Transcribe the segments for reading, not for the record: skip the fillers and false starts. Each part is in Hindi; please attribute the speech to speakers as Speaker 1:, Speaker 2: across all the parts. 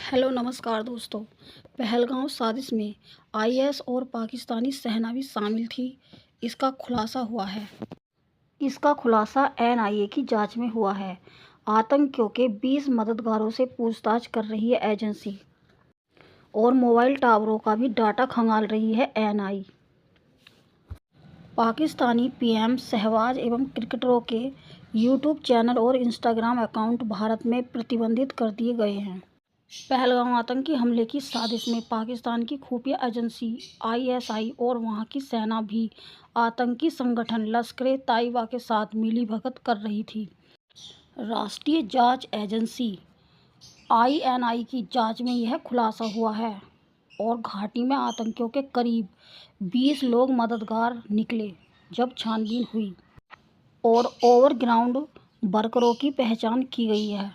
Speaker 1: हेलो नमस्कार दोस्तों। पहलगाम साजिश में आईएस और पाकिस्तानी सेना भी शामिल थी। इसका खुलासा हुआ है। इसका खुलासा एनआईए की जांच में हुआ है। आतंकियों के 20 मददगारों से पूछताछ कर रही है एजेंसी और मोबाइल टावरों का भी डाटा खंगाल रही है एनआई। पाकिस्तानी पीएम शहबाज एवं क्रिकेटरों के यूट्यूब चैनल और इंस्टाग्राम अकाउंट भारत में प्रतिबंधित कर दिए गए हैं। पहलगाम आतंकी हमले की साजिश में पाकिस्तान की खुफिया एजेंसी आईएसआई और वहां की सेना भी आतंकी संगठन लश्कर-ए-तैयबा के साथ मिलीभगत कर रही थी। राष्ट्रीय जांच एजेंसी आईएनआई की जांच में यह खुलासा हुआ है और घाटी में आतंकियों के करीब 20 लोग मददगार निकले जब छानबीन हुई और ओवरग्राउंड वर्करों की पहचान की गई है।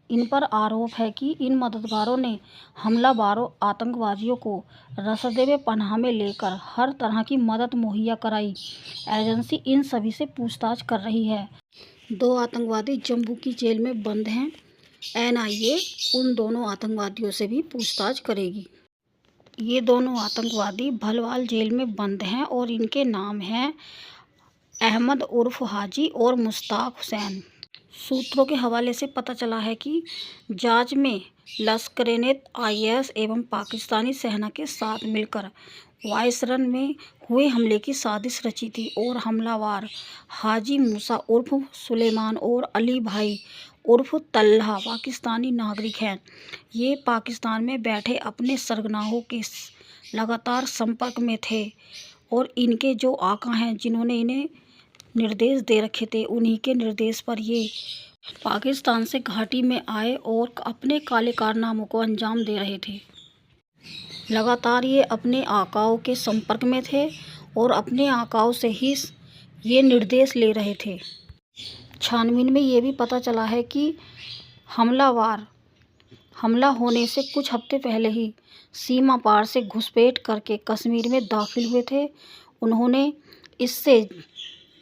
Speaker 1: इन पर आरोप है कि इन मददगारों ने हमलावरों आतंकवादियों को रसदे में पनाह में लेकर हर तरह की मदद मुहैया कराई। एजेंसी इन सभी से पूछताछ कर रही है। 2 आतंकवादी जम्मू की जेल में बंद हैं। एनआईए उन दोनों आतंकवादियों से भी पूछताछ करेगी। ये दोनों आतंकवादी भलवाल जेल में बंद हैं और इनके नाम हैं अहमद उर्फ हाजी और मुश्ताक हुसैन। सूत्रों के हवाले से पता चला है कि जांच में लश्कर ने आईएस एवं पाकिस्तानी सेना के साथ मिलकर वायसरन में हुए हमले की साजिश रची थी और हमलावर हाजी मूसा उर्फ सुलेमान और अली भाई उर्फ तल्हा पाकिस्तानी नागरिक हैं। ये पाकिस्तान में बैठे अपने सरगनाहों के लगातार संपर्क में थे और इनके जो आका हैं जिन्होंने इन्हें निर्देश दे रखे थे, उन्हीं के निर्देश पर ये पाकिस्तान से घाटी में आए और अपने काले कारनामों को अंजाम दे रहे थे। लगातार ये अपने आकाओं के संपर्क में थे और अपने आकाओं से ही ये निर्देश ले रहे थे। छानबीन में ये भी पता चला है कि हमला होने से कुछ हफ्ते पहले ही सीमा पार से घुसपैठ करके कश्मीर में दाखिल हुए थे। उन्होंने इससे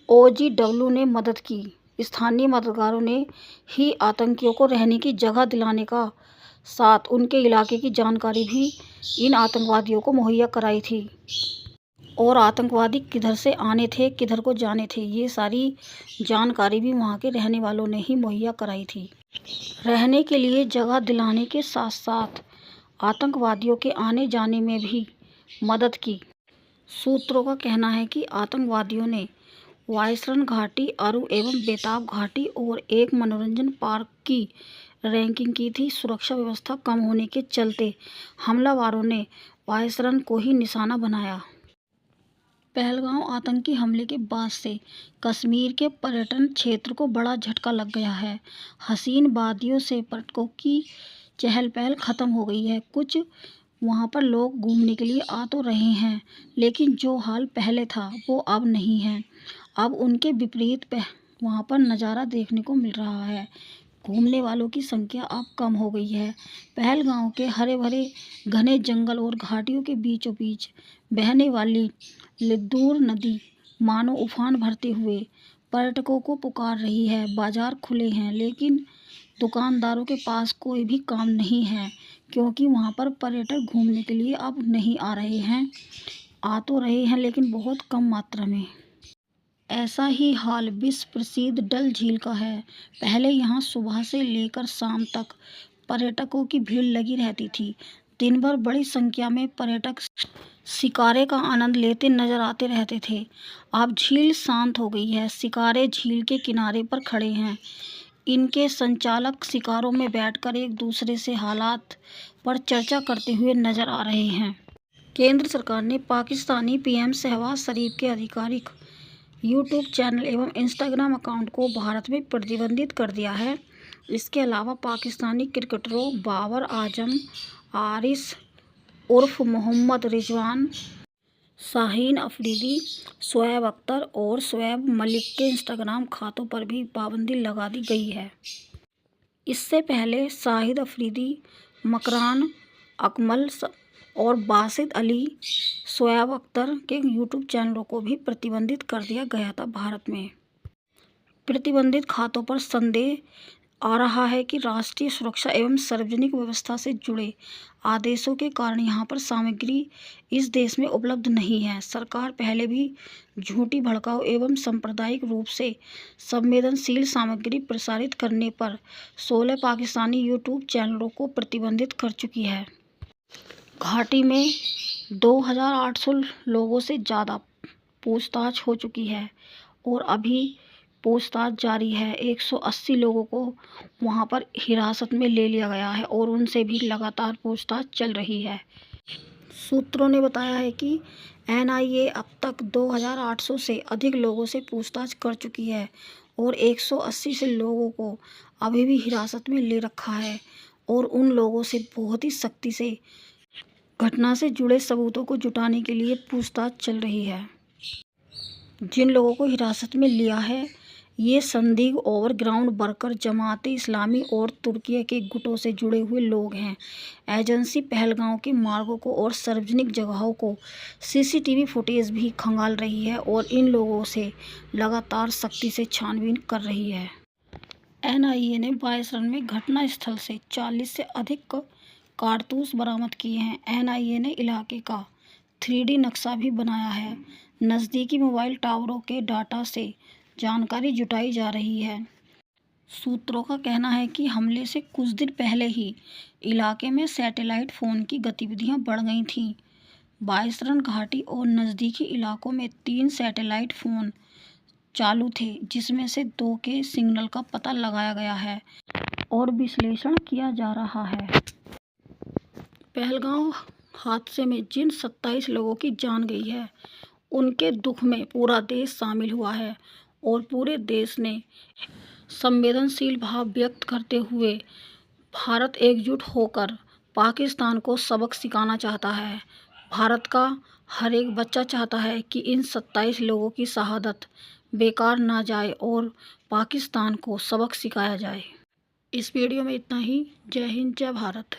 Speaker 1: ओजीडब्ल्यू ने मदद की। स्थानीय मददगारों ने ही आतंकियों को रहने की जगह दिलाने का साथ उनके इलाके की जानकारी भी इन आतंकवादियों को मुहैया कराई थी और आतंकवादी किधर से आने थे, किधर को जाने थे, ये सारी जानकारी भी वहाँ के रहने वालों ने ही मुहैया कराई थी। रहने के लिए जगह दिलाने के साथ साथ आतंकवादियों के आने जाने में भी मदद की। सूत्रों का कहना है कि आतंकवादियों ने वायसरन घाटी, अरु एवं बेताब घाटी और एक मनोरंजन पार्क की रैंकिंग की थी। सुरक्षा व्यवस्था कम होने के चलते हमलावरों ने वायसरन को ही निशाना बनाया। पहलगाम आतंकी हमले के बाद से कश्मीर के पर्यटन क्षेत्र को बड़ा झटका लग गया है। हसीन वादियों से पर्यटकों की चहल पहल खत्म हो गई है। कुछ वहाँ पर लोग घूमने के लिए आ तो रहे हैं, लेकिन जो हाल पहले था वो अब नहीं है। अब उनके विपरीत वहाँ पर नज़ारा देखने को मिल रहा है। घूमने वालों की संख्या अब कम हो गई है। पहलगाम के हरे भरे घने जंगल और घाटियों के बीचों बीच बहने वाली लिद्दूर नदी मानो उफान भरते हुए पर्यटकों को पुकार रही है। बाजार खुले हैं, लेकिन दुकानदारों के पास कोई भी काम नहीं है, क्योंकि वहाँ पर पर्यटक घूमने के लिए अब नहीं आ रहे हैं। आ तो रहे हैं, लेकिन बहुत कम मात्रा में। ऐसा ही हाल विश्व प्रसिद्ध डल झील का है। पहले यहाँ सुबह से लेकर शाम तक पर्यटकों की भीड़ लगी रहती थी। दिन भर बड़ी संख्या में पर्यटक शिकारे का आनंद लेते नजर आते रहते थे। अब झील शांत हो गई है। शिकारे झील के किनारे पर खड़े हैं। इनके संचालक शिकारों में बैठकर एक दूसरे से हालात पर चर्चा करते हुए नजर आ रहे हैं। केंद्र सरकार ने पाकिस्तानी पीएम शहबाज शरीफ के आधिकारिक यूट्यूब चैनल एवं इंस्टाग्राम अकाउंट को भारत में प्रतिबंधित कर दिया है। इसके अलावा पाकिस्तानी क्रिकेटरों बाबर आजम, आरिस उर्फ मोहम्मद रिजवान, शाहीन अफरीदी, शोएब अख्तर और शोएब मलिक के इंस्टाग्राम खातों पर भी पाबंदी लगा दी गई है। इससे पहले शाहिद अफरीदी, मकरान अकमल और बासित अली, शोएब अख्तर के यूट्यूब चैनलों को भी प्रतिबंधित कर दिया गया था। भारत में प्रतिबंधित खातों पर संदेह आ रहा है कि राष्ट्रीय सुरक्षा एवं सार्वजनिक व्यवस्था से जुड़े आदेशों के कारण यहाँ पर सामग्री इस देश में उपलब्ध नहीं है। सरकार पहले भी झूठी, भड़काऊ एवं सांप्रदायिक रूप से संवेदनशील सामग्री प्रसारित करने पर 16 पाकिस्तानी यूट्यूब चैनलों को प्रतिबंधित कर चुकी है। घाटी में 2800 लोगों से ज़्यादा पूछताछ हो चुकी है और अभी पूछताछ जारी है। 180 लोगों को वहां पर हिरासत में ले लिया गया है और उनसे भी लगातार पूछताछ चल रही है। सूत्रों ने बताया है कि एनआईए अब तक 2800 से अधिक लोगों से पूछताछ कर चुकी है और 180 से लोगों को अभी भी हिरासत में ले रखा है और उन लोगों से बहुत ही सख्ती से घटना से जुड़े सबूतों को जुटाने के लिए पूछताछ चल रही है। जिन लोगों को हिरासत में लिया है ये संदिग्ध ओवरग्राउंड वर्कर, जमाते इस्लामी और तुर्की के गुटों से जुड़े हुए लोग हैं। एजेंसी पहलगांव के मार्गों को और सार्वजनिक जगहों को सीसीटीवी फुटेज भी खंगाल रही है और इन लोगों से लगातार सख्ती से छानबीन कर रही है। एनआईए ने 22 रन में घटना स्थल से 40 से अधिक कारतूस बरामद किए हैं। एनआईए ने इलाके का 3D नक्शा भी बनाया है। नज़दीकी मोबाइल टावरों के डाटा से जानकारी जुटाई जा रही है। सूत्रों का कहना है कि हमले से कुछ दिन पहले ही इलाके में सैटेलाइट फ़ोन की गतिविधियां बढ़ गई थीं। 22 रन घाटी और नज़दीकी इलाकों में 3 सैटेलाइट फ़ोन चालू थे, जिसमें से 2 के सिग्नल का पता लगाया गया है और विश्लेषण किया जा रहा है। पहलगांव हादसे में जिन 27 लोगों की जान गई है उनके दुख में पूरा देश शामिल हुआ है और पूरे देश ने संवेदनशील भाव व्यक्त करते हुए भारत एकजुट होकर पाकिस्तान को सबक सिखाना चाहता है। भारत का हर एक बच्चा चाहता है कि इन 27 लोगों की शहादत बेकार ना जाए और पाकिस्तान को सबक सिखाया जाए। इस वीडियो में इतना ही। जय हिंद, जय भारत।